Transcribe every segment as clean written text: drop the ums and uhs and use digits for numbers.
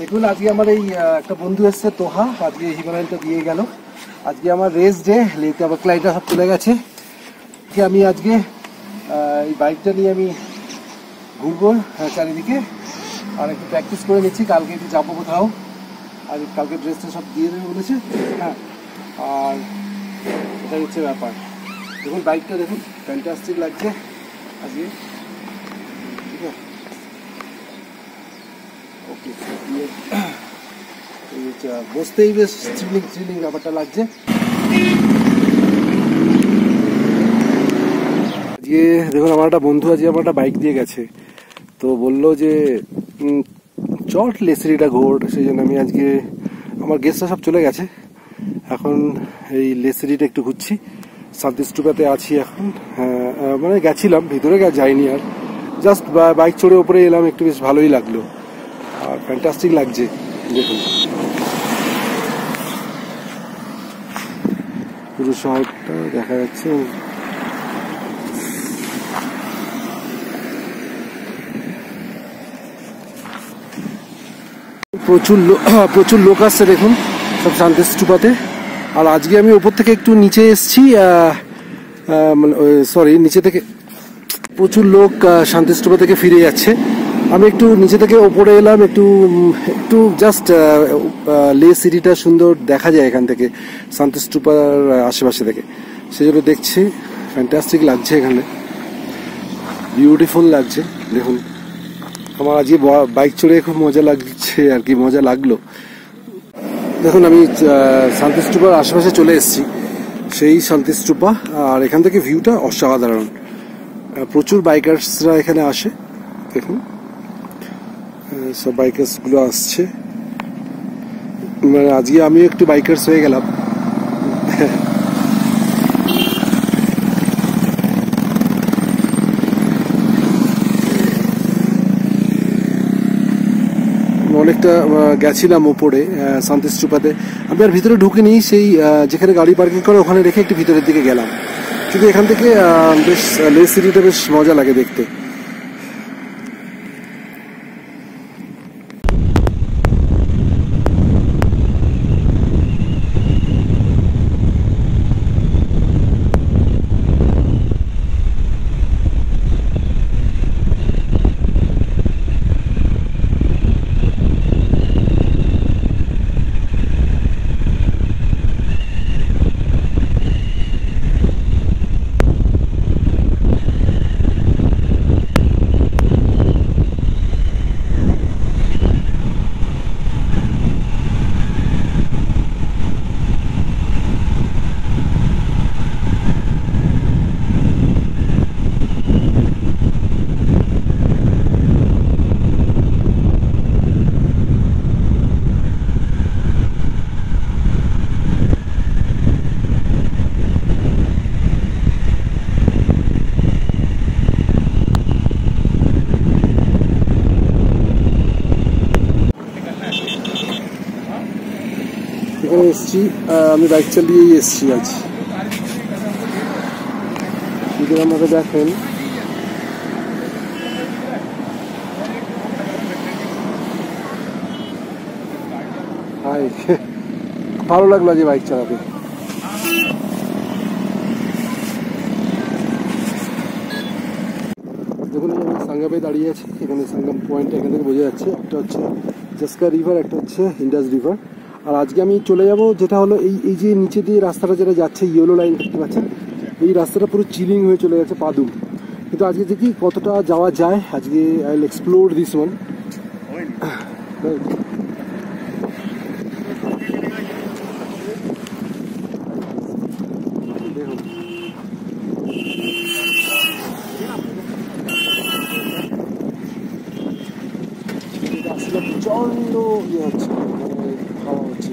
দেখুন আজকে আমার এই একটা বন্ধু এসছে তোহা, আজকে হিমালয়নটা দিয়ে গেল। আজকে আমার রেস ডে, লেতে আবার ক্লাইন্টরা সব চলে গেছে। আমি আজকে এই বাইকটা নিয়ে আমি ঘুরবো চারিদিকে, আর একটু প্র্যাকটিস করে নিচ্ছি। কালকে একটু যাবো কোথাও, আর কালকে ড্রেসটা সব দিয়ে দেবে বলেছে। হ্যাঁ, আর এটাই হচ্ছে ব্যাপার। দেখুন বাইকটা দেখুন, ফ্যান্টাস্টিক লাগছে আজকে। ঠিক আছে, ওকে, বসতেই বেশ থ্রিলিং ব্যাপারটা লাগছে। আজকে দেখুন আমার একটা বন্ধু আজকে আমার একটা বাইক দিয়ে গেছে, তো বললো যে চট লেসরিটা ঘোর। সেই জন্য আমি আজকে, আমার গেস্টরা সব চলে গেছে, এখন এই লেসরিটা একটু ঘুরছি। শান্তিস্তূপাতে আছি এখন, মানে গেছিলাম ভিতরে, যাইনি আর, জাস্ট বাইক চড়ে ওপরে এলাম, একটু বেশ ভালোই লাগলো আর ফ্যান্টাস্টিক লাগছে। দেখুন পুরো শহরটা দেখা যাচ্ছে। প্রচুর লোক আসছে দেখুন সব শান্তিস্তূপাতে। আর আজকে আমি ওপর থেকে একটু নিচে এসছি, নিচে থেকে প্রচুর লোক শান্তিস্তূপা থেকে ফিরে যাচ্ছে। আমি একটু নিচে থেকে ওপরে এলাম, একটু জাস্ট লে সিটিটা সুন্দর দেখা যায় এখান থেকে, শান্তিস্তূপার আশেপাশে থেকে। সেই জন্য দেখছি, ফ্যান্টাস্টিক লাগছে এখানে, বিউটিফুল লাগছে। দেখুন আমার আজকে বাইক চড়ে খুব মজা লাগছে আর কি, মজা লাগলো। দেখুন আমি শান্তিস্তূপার আশেপাশে চলে এসেছি, সেই শান্তিস্তূপা, আর এখান থেকে ভিউটা অসাধারণ। প্রচুর বাইকার্সরা এখানে আসে, দেখুন সব বাইকার্স গুলো আসছে। মানে আজকে আমি একটু বাইকার্স হয়ে গেলাম। অনেকটা গেছিলাম ওপরে শান্তিস্তূপাতে, আমি আর ভিতরে ঢুকিনি। সেই যেখানে গাড়ি পার্কিং করে ওখানে রেখে একটু ভিতরের দিকে গেলাম। কিন্তু এখান থেকে বেশ লে সিটিটা বেশ মজা লাগে দেখতে। এখানে এসছি, আমি বাইক চালিয়েই এসছি আজ। যদি আমাকে দেখেন, হাই, ভালো লাগলো আজ বাইক চালাতে। দেখুন আমি সাঙ্গামে দাঁড়িয়ে আছি, এখানে সাঙ্গাম পয়েন্ট এখান থেকে বোঝা যাচ্ছে। একটা হচ্ছে জাস্কা রিভার, একটা হচ্ছে ইন্ডাস রিভার। আর আজকে আমি চলে যাব যেটা হলো এই যে নিচে দিয়ে রাস্তাটা যেটা যাচ্ছে, ইয়েলো লাইন দেখতে পাচ্ছেন, এই রাস্তাটা পুরো চিলিং হয়ে চলে গেছে পাদুম। কিন্তু আজকে দেখি কতটা যাওয়া যায়। আজকে I will explore this one. আসলে প্রচন্ড ইয়ে হচ্ছে, মানে খাওয়া হচ্ছে।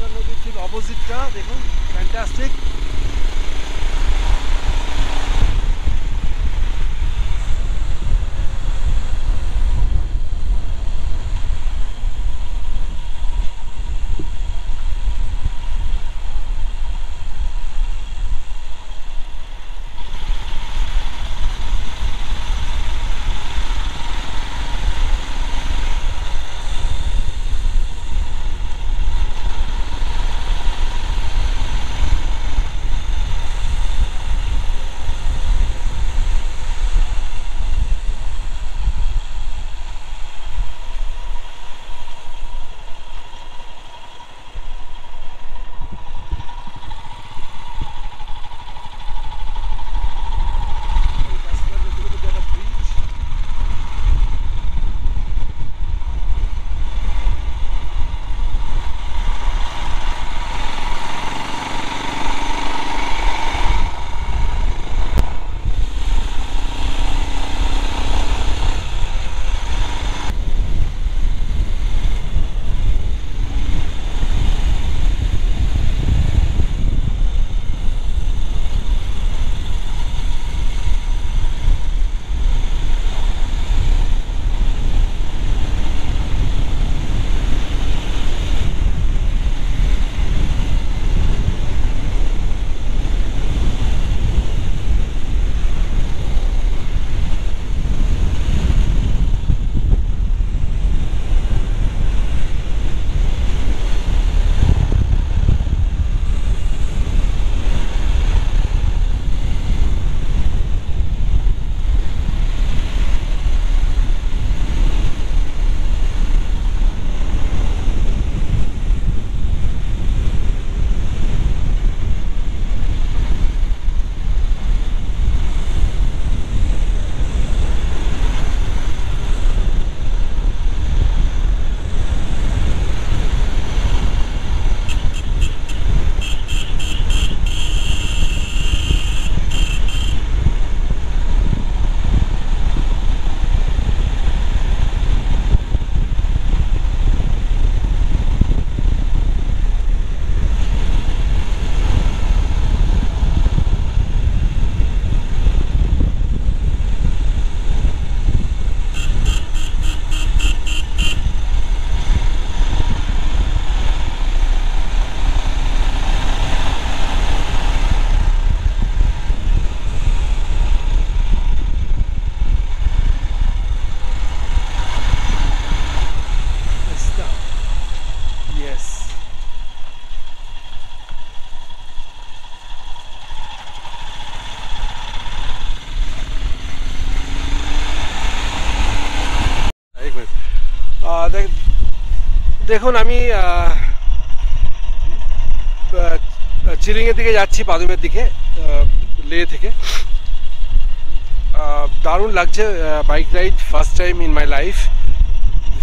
জাস্কার নদীর ঠিক অপোজিটটা দেখুন, ফ্যান্টাস্টিক। দেখুন আমি চিলিংয়ের দিকে যাচ্ছি, পাদুমের দিকে, লে থেকে। দারুণ লাগছে bike ride, first time in my life,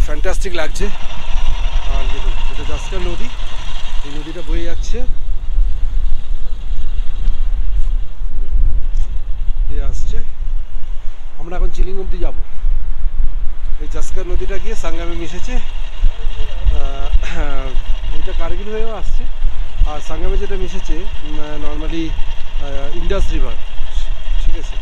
fantastic লাগছে। আর দেখুন এটা জাস্কার নদী, এই নদীটা বয়ে যাচ্ছে, আসছে। আমরা এখন চিলিং অব্দি যাব। এই জাস্কার নদীটা গিয়ে সাঙ্গামে মিশেছে, এটা কার্গিল হয়েও আসছে। আর সাঙ্গামে যেটা মিশেছে নর্মালি ইন্ডাস রিভার, ঠিক আছে।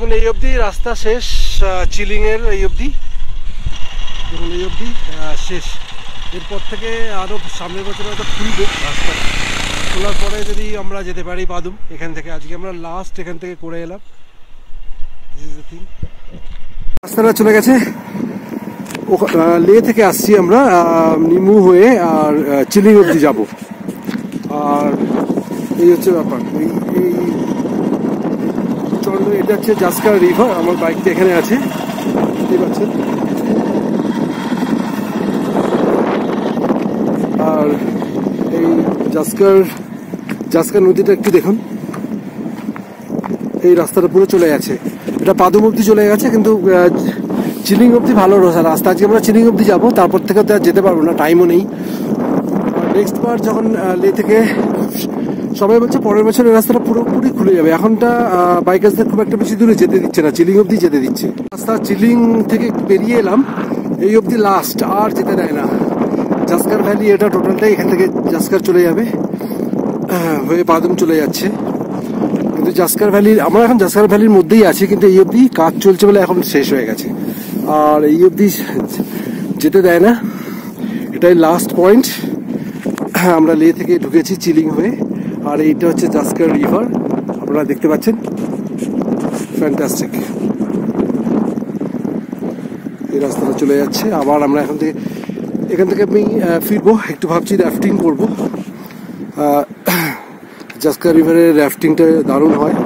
দেখুন এই অবধি রাস্তা শেষ, চিলিংয়ের এই অবধি, দেখুন এই অবধি শেষ। এরপর থেকে আরও সামনের বছর হয়তো খুলবে রাস্তা, খোলার পরে যদি আমরা যেতে পারি পাদুম এখান থেকে। আজকে আমরা লাস্ট এখান থেকে করে এলাম। রাস্তাটা চলে গেছে, লে থেকে আসছি আমরা নিমু হয়ে আর চিলিং অবধি যাব। আর এই হচ্ছে ব্যাপার, এই চন্দ্র, এটা হচ্ছে জাস্কার রিভার। আমার বাইকটা এখানে আছে, দেখতে পাচ্ছেন। আর এই জাস্কার নদীটা একটু দেখুন, এই রাস্তাটা পুরো চলে গেছে, এটা পাদুম অব্দি চলে গেছে, কিন্তু চিলিং অব্দি ভালো রাস্তা। আজকে আমরা চিলিং অব্দি যাবো, তারপর থেকে তো আর যেতে পারবো না, টাইমও নেই। নেক্সট বার যখন লে থেকে, সবাই বলছে পরের বছর এই রাস্তাটা পুরোপুরি খুলে যাবে। এখনটা বাইকার্সদের খুব একটা বেশি দূরে যেতে দিচ্ছে না, চিলিং অব্দি যেতে দিচ্ছে। রাস্তা চিলিং থেকে বেরিয়ে এলাম, এই অব্দি লাস্ট, আর যেতে দেয় না। জাস্কার ভ্যালি এটা টোটালটাই, এখান থেকে জাস্কার চলে যাবে হয়ে পাদুম চলে যাচ্ছে। কিন্তু জাস্কার ভ্যালির, আমরা এখন জাস্কার ভ্যালির মধ্যেই আছি, কিন্তু এই অবধি কাজ চলছে বলে এখন শেষ হয়ে গেছে, আর এই অবধি যেতে দেয় না। এটাই লাস্ট পয়েন্ট। আমরা লে থেকে ঢুকেছি চিলিং হয়ে, আর এইটা হচ্ছে জাস্কার রিভার, আপনারা দেখতে পাচ্ছেন। ফ্যান্টাস্টিক, এই রাস্তাটা চলে যাচ্ছে। আবার আমরা এখান থেকে আমি ফিরবো, একটু ভাবছি র্যাফটিং করবো। জাস্কার রিভারের র্যাফটিংটা দারুণ হয়।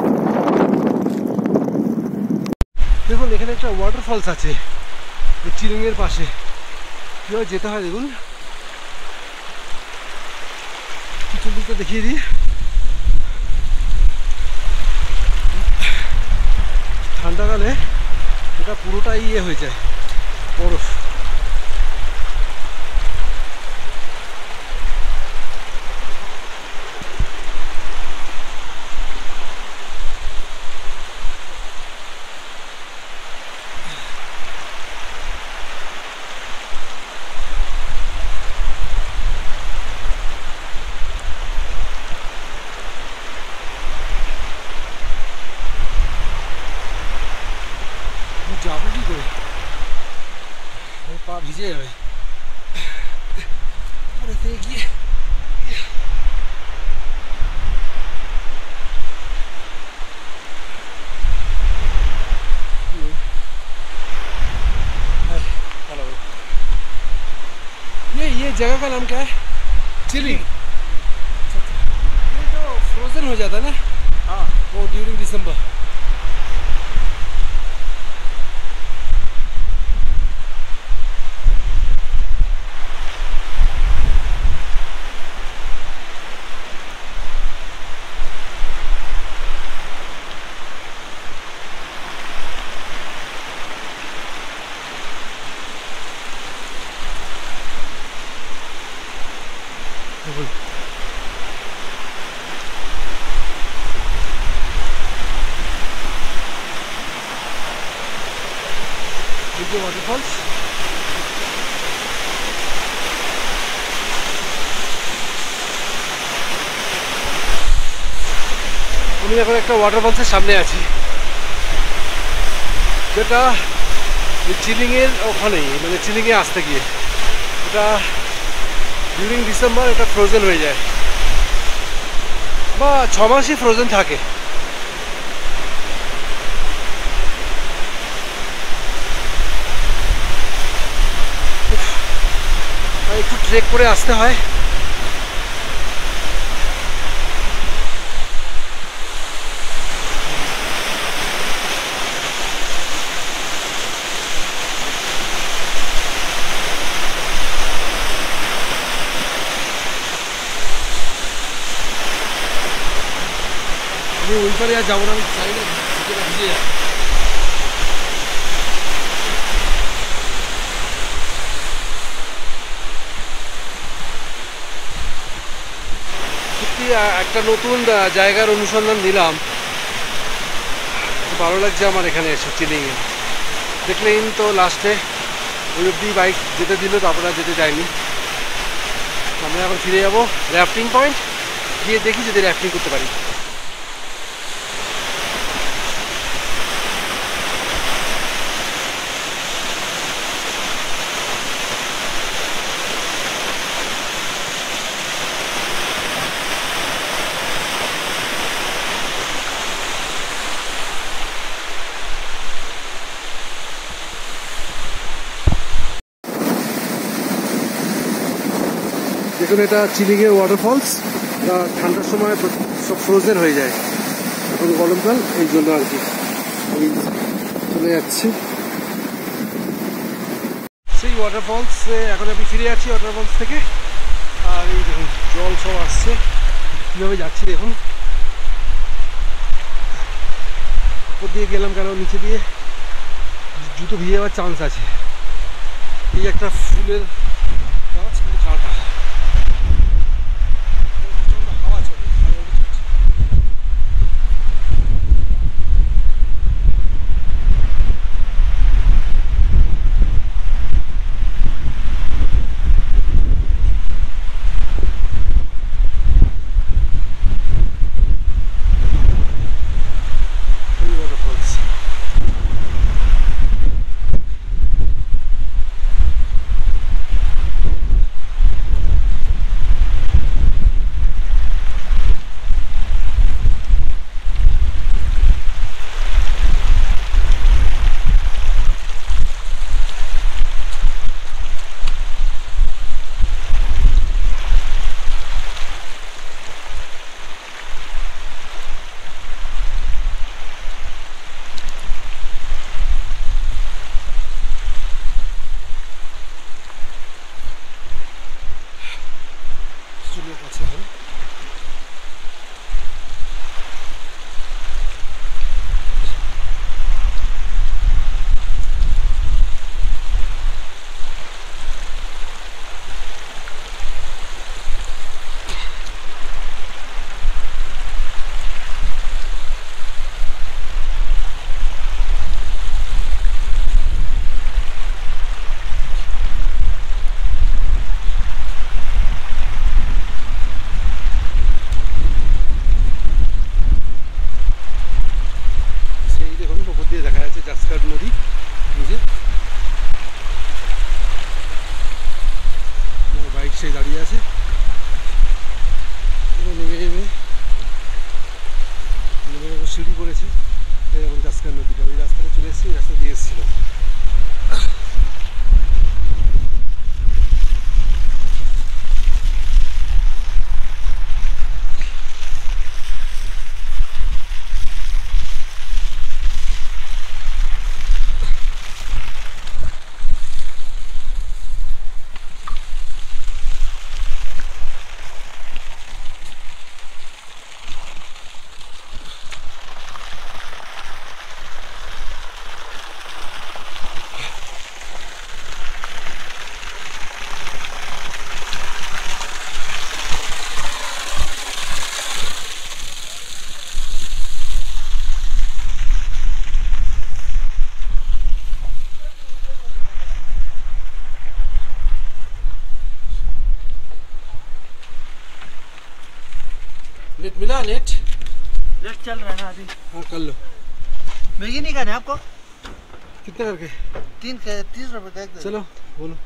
দেখুন এখানে একটা ওয়াটারফলস আছে চিলিং এর পাশে, কিভাবে যেতে হয় দেখুন। কিছু দিকটা দেখিয়ে দিই। ঠান্ডাকালে এটা পুরোটাই হয়ে যায় বরফ। যাবো কি করে, পা ভিজে যাবে। গিয়ে ये जगह का नाम क्या है? चिलिंग। ये तो फ्रोजन हो जाता है ना? हाँ, वो ड्यूरिंग दिसंबर। waterfalls. আমি এখন একটা ওয়াটারফলসের সামনে আছি, যেটা চিলিংয়ের ওখানেই, মানে চিলিংয়ে আসতে গিয়ে এটা ডিউরিং ডিসেম্বর এটা ফ্রোজেন হয়ে যায়, বা 6 মাসই ফ্রোজেন থাকে। একটু ট্রেক করে আসতে হয়। আমি ওই পারে আর যাবো না, আমি চাই না ভিজে যায়। একটা নতুন জায়গার অনুসন্ধান নিলাম, ভালো লাগছে আমার এখানে এসে চিলিংয়ে। দেখলেন তো লাস্টে ওই অব্দি বাইক যেতে দিল, তারপরে যেতে যায়নি। আমরা এখন ফিরে যাবো র্যাফটিং পয়েন্ট, গিয়ে দেখি যদি র্যাফটিং করতে পারি। দেখুন এটা চিলিংয়ের ওয়াটারফলস, ঠান্ডার সময় সব ফ্রোজেন হয়ে যায়, এখন গরমকাল এই জন্য আর কি আমি চলে যাচ্ছি সেই ওয়াটারফলসে। এখন আমি ফিরে যাচ্ছি ওয়াটারফলস থেকে, আর এই দেখুন জল সব আসছে, কীভাবে যাচ্ছি দেখুন। উপর দিয়ে গেলাম কারণ নিচে দিয়ে জুতো ভিজে যাওয়ার চান্স আছে। এই একটা ফুলের গাছ, কিন্তু কাঁটা, হাওয়া চলে। দেখা যাচ্ছে জাস্কার নদী বুঝে, বাইক সেই দাঁড়িয়ে আছে, নেমে নেমে সিঁড়ি করেছে, এরকম জাস্কার নদীটা ওই রাস্তাটা চলে এসেছি, রাস্তা দিয়ে এসেছিলাম। नेट मिला? नेट चल रहा है ना अभी। हाँ कर लो। मैगी नहीं खाना है आपको? कितना करके? 30 रुपए का एक दे। चलो बोलो।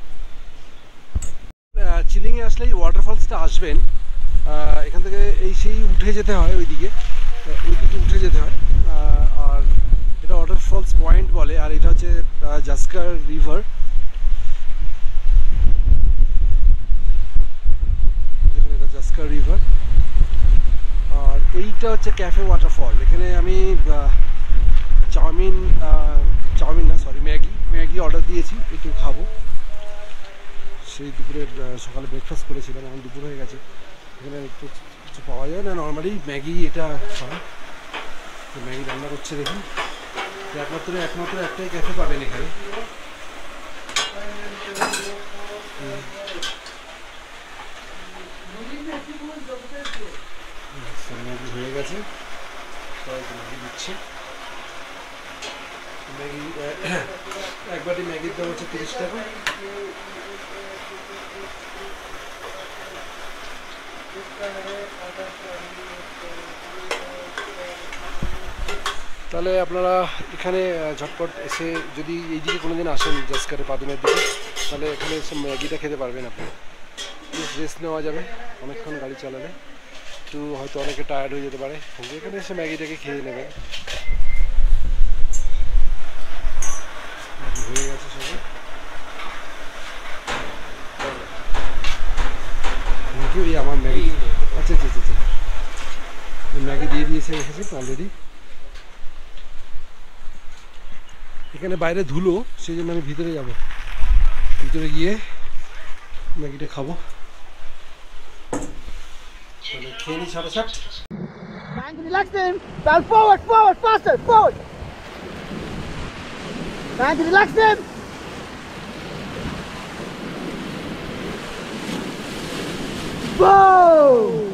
চিলিংয়ে আসলে এই ওয়াটারফলসটা আসবেন, এখান থেকে এই সেই উঠে যেতে হয় ওইদিকে উঠে যেতে হয়, আর এটা ওয়াটারফলস পয়েন্ট বলে, আর এটা হচ্ছে জাস্কার রিভার। দেখুন এটা জাস্কার রিভার, আর এইটা হচ্ছে ক্যাফে ওয়াটারফল। এখানে আমি চাউমিন না সরি ম্যাগি অর্ডার দিয়েছি, একটু খাবো। সেই দুপুরে সকালে ব্রেকফাস্ট করেছিলাম, এখন দুপুর হয়ে গেছে। এখানে তো কিছু পাওয়া যায় না, নর্মালি ম্যাগি এটা খাওয়া, তো ম্যাগি রান্না করছে দেখুন। একমাত্র একটাই ক্যাফে পাবেন এখানে। ম্যাগি হয়ে গেছে, ম্যাগি দিচ্ছে। ম্যাগি এক বাটি ম্যাগির দাম হচ্ছে 30 টাকা। তাহলে আপনারা এখানে ঝটপট এসে যদি এইদিকে কোনোদিন আসেন জাস্কারে পাদুমের দিকে, তাহলে এখানে এসে ম্যাগিটা খেতে পারবেন। আপনি রেস্ট নেওয়া যাবে অনেকক্ষণ গাড়ি চালালে, একটু হয়তো অনেকে টায়ার্ড হয়ে যেতে পারে, কিন্তু এখানে এসে ম্যাগিটাকে খেয়ে নেবে। হয়ে গেছে সবাই, আমার ম্যাগি আচ্ছা আচ্ছা আচ্ছা ম্যাগি দিয়ে দিয়েছে এসেছে অলরেডি। এখানে বাইরে ধুলো, সেই জন্য আমি ভিতরে যাব, ভিতরে গিয়ে ম্যাগিটা খাবো। খেয়ে নি ছটাছাট। Man, relax him. Ball forward, forward, faster, forward. Man, relax him. Whoa!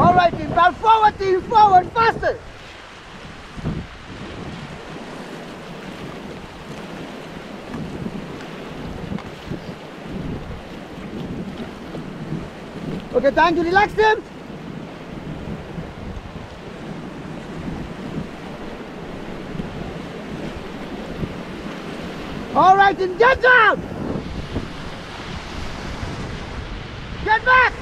All right, team. Ball forward, team. Forward, faster. Okay, thank you. Relax him. All right, then get down. Get back.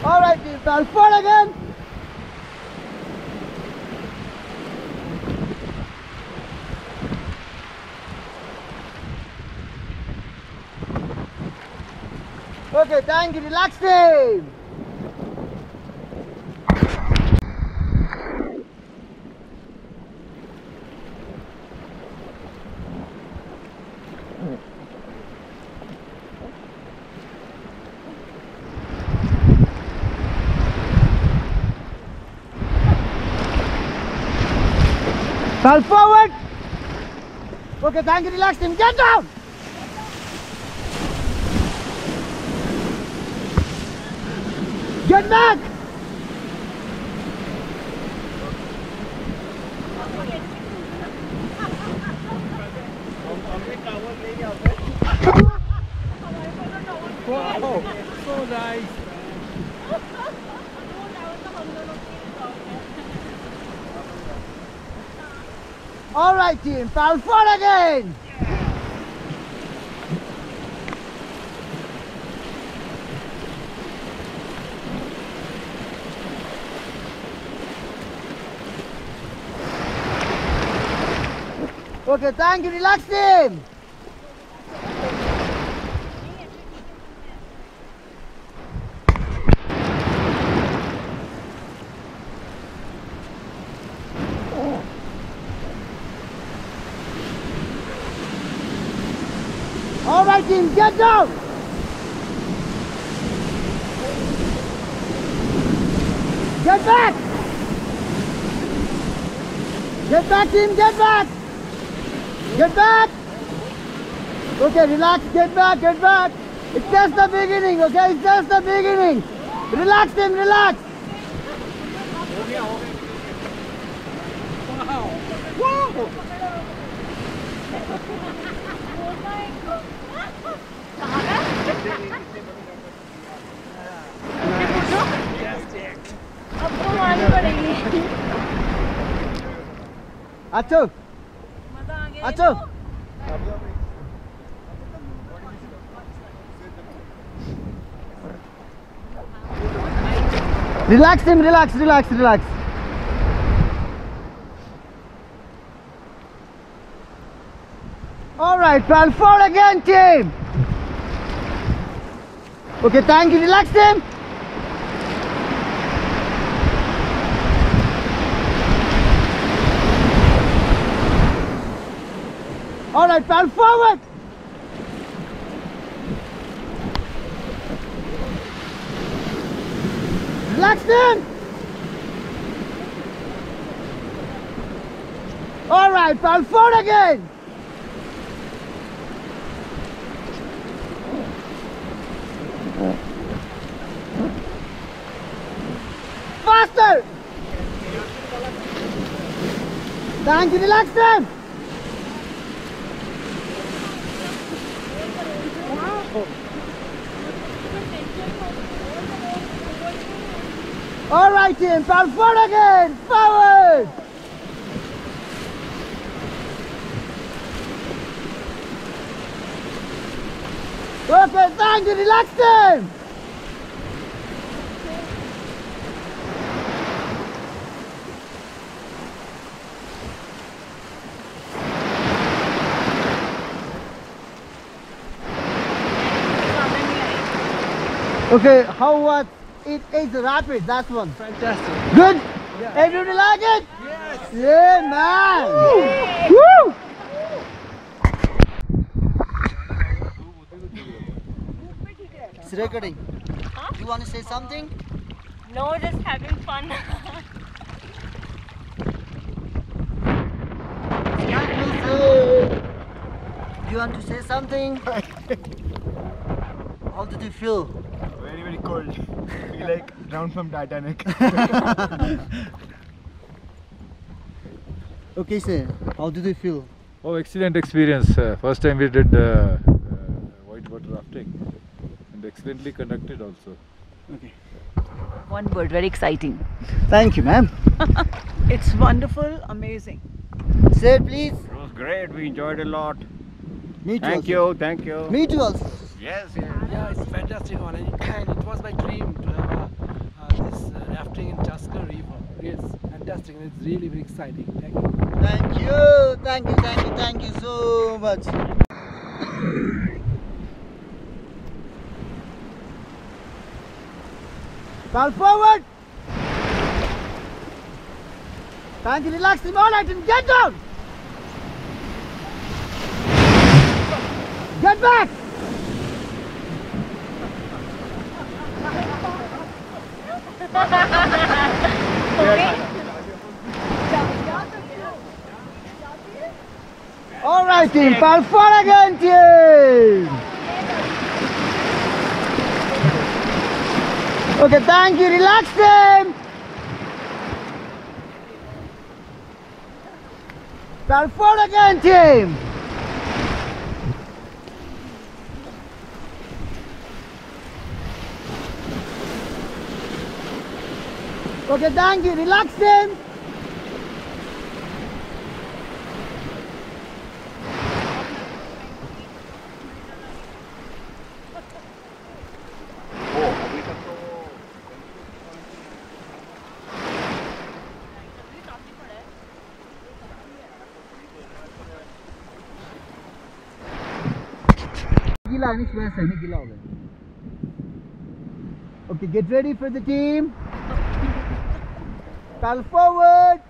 All right, team. Ball forward again. Okay, thank you. Relax him. Ball forward. Okay, thank you. Relax him. Get down. Get back. Wow, so nice. All right, team. Ball forward again. Okay, thank you. Relax him. All right, team. Get down. Get back. Get back, team. Get back. Get back! Okay, relax, get back, get back. It's just the beginning, okay? It's just the beginning. Relax him, relax. Wow. आपको मालूम पड़ेगी Achu, मजा आ गया Achu. Relax him, relax, relax, relax. All right, plan 4 again, team. Okay, thank you. Relax him. All right, plan forward. Relax him. All right, plan forward again. Faster. Thank you. Relax him. All right, team. Power forward again. Forward. Okay, thank you. Relax, team. Okay, how was it? Is rapid, that one. Fantastic. Good? Yeah. Everybody like it? Yes. Yeah, man. Woo! It's recording. Huh? You want to say something? No, just having fun. You want to say something? How did you feel? Very, very cold. Feel like down from Titanic. Okay, sir. How did you feel? Oh, excellent experience. First time we did whitewater rafting and excellently conducted also. Okay. One word, very exciting. Thank you, ma'am. It's wonderful, amazing. Sir, please. It was great. We enjoyed a lot. Me too. Thank also. you. Thank you. Me too also. Yes. Yeah, it's a fantastic one, and it was my dream to have this rafting in Tusker River. It's fantastic, and it's really very exciting. Thank you. Thank you. Thank you. Thank you. Thank you so much. Call forward. Thank you. Relax him. All right, and get down. Get back. All right, team. Call forward again, team. Okay, thank you. Relax, team. Call forward again, team. Okay, thank you. Relax, team. गीला है, इस वजह से नहीं गीला हो गया. Okay, get ready for the team. Call forward.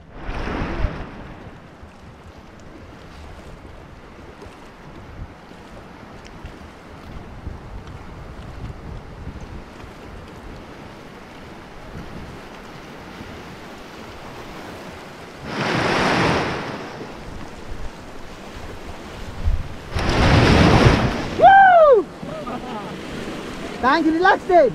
Woo! Thank you, relax it.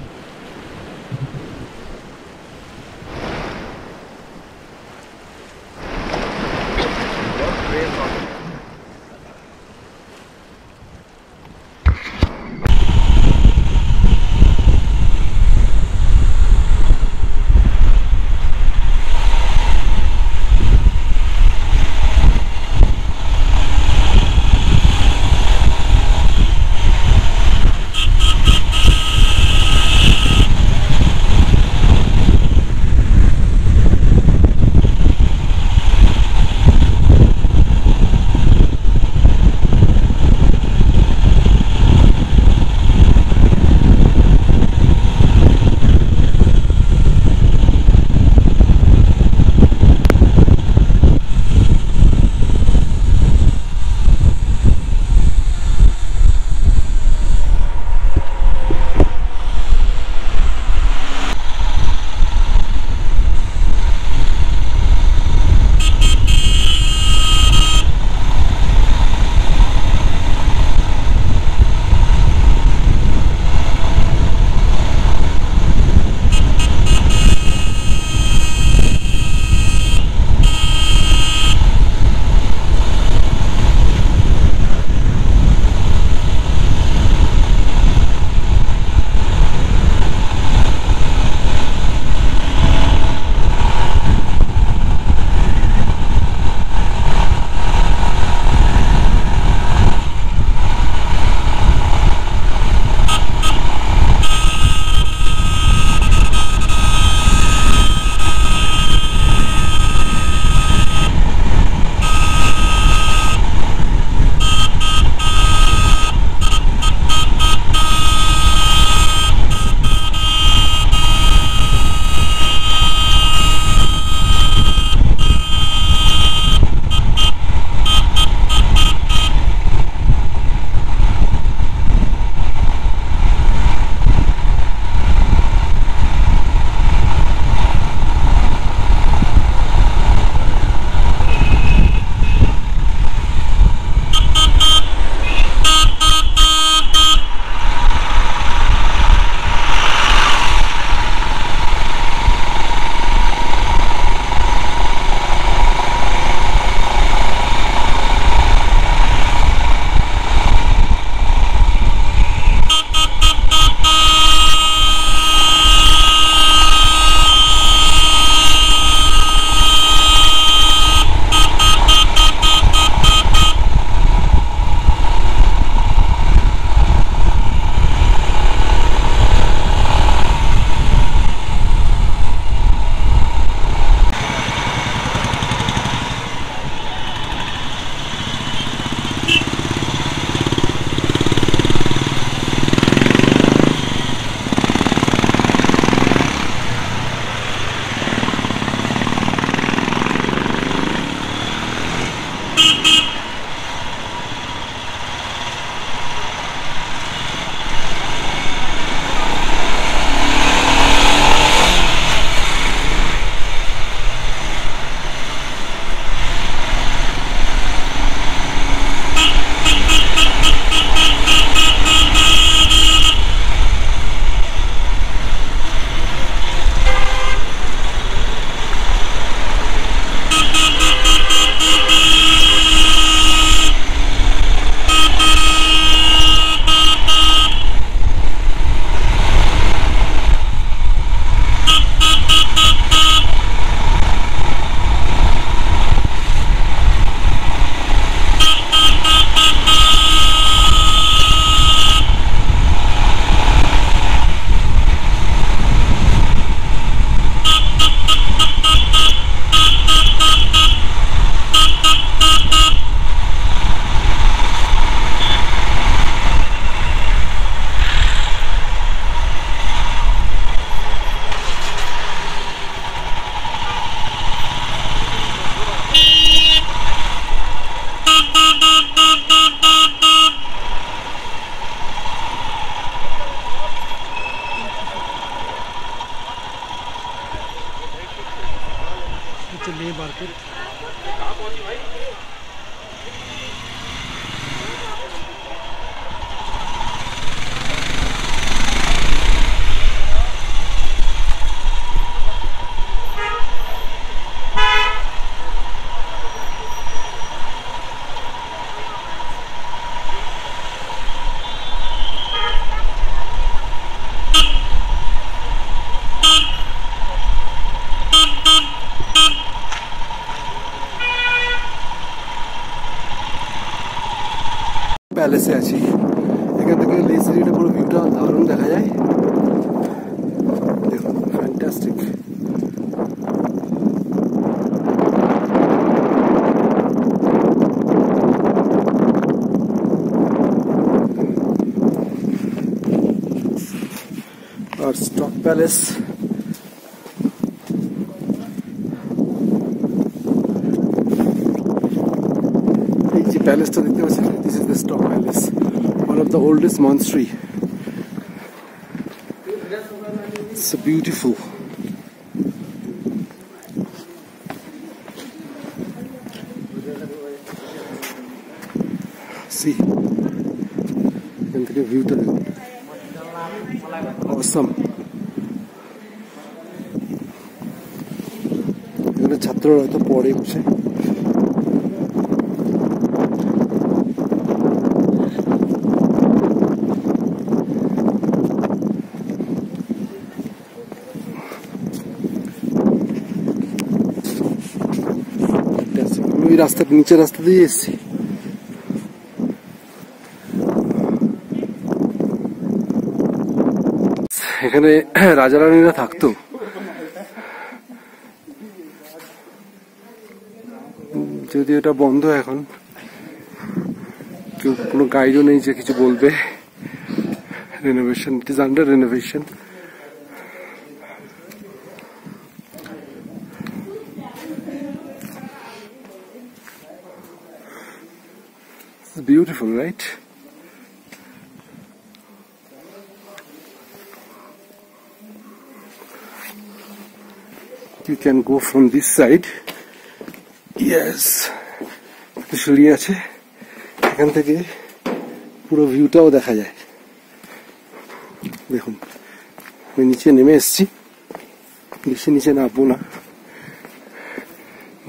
প্যালেসে আছি। এখান থেকে লে সিটিটা পুরো ভিউটা দারুণ দেখা যায়। দেখুন, ফ্যান্টাস্টিক। আর স্টক প্যালেস, এই যে প্যালেসটা দেখতে পাচ্ছেন, this is the Stok palace, one of the oldest monastery. It's beautiful. See, এখান থেকে ভিউটা দেখুন, অসম। এখানে ছাত্ররা হয়তো পড়ে বসে। আমি ওই রাস্তা, নিচের রাস্তা দিয়ে এসেছি। এখানে রাজা রানীরা থাকতো। যদিও এটা বন্ধ এখন, কেউ কোনো গাইডও নেই যে কিছু বলবে। Renovation, it is under renovation. Beautiful, right? You can go from this side. Yes, সিঁড়ি আছে, এখান থেকে পুরো ভিউটাও দেখা যায়। দেখুন, আমি নিচে নেমে এসেছি, বেশি নিচে নামবো না।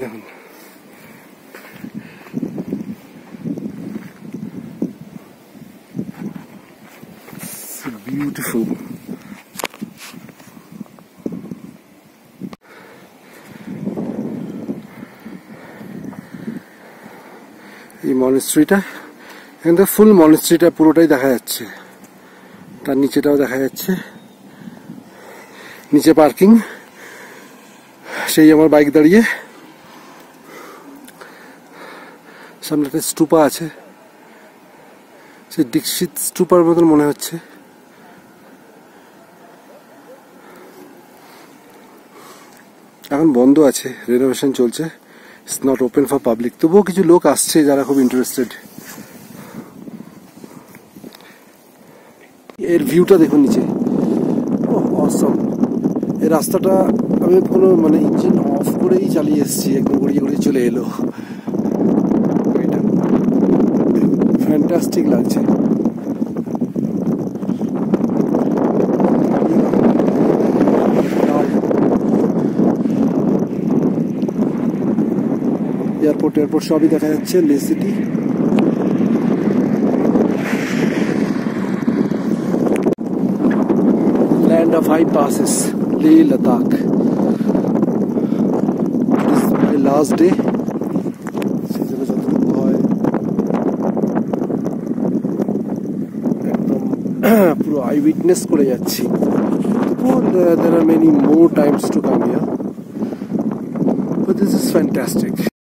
দেখুন, beautiful. এই মনেস্ট্রিটা, এখান থেকে ফুল মনেস্ট্রিটা পুরোটাই দেখা যাচ্ছে, তার নিচেটাও দেখা যাচ্ছে। নিচে পার্কিং, সেই আমার বাইক দাঁড়িয়ে, সামনে একটা স্তূপা আছে, সেই দীক্ষিত স্তূপার মতন মনে হচ্ছে। এখন বন্ধ আছে, রেনোভেশন চলছে, it's not open for public. তবুও কিছু লোক আসছে যারা খুব ইন্টারেস্টেড। এর ভিউটা দেখুন নিচে, অসম। এই রাস্তাটা আমি কোনো মানে ইঞ্জিন অফ করেই চালিয়ে এসেছি, একদম গড়িয়ে গড়িয়ে চলে এলো। এটা ফ্যান্টাস্টিক লাগছে। এয়ারপোর্ট এয়ারপোর্ট সবই দেখা যাচ্ছে। Leh city, land of high passes, Leh Ladakh. It is my last day. সেজন্য যতটুকু হয় একদম পুরো আই উইটনেস করে যাচ্ছি। There are many more times to come here, but this is fantastic.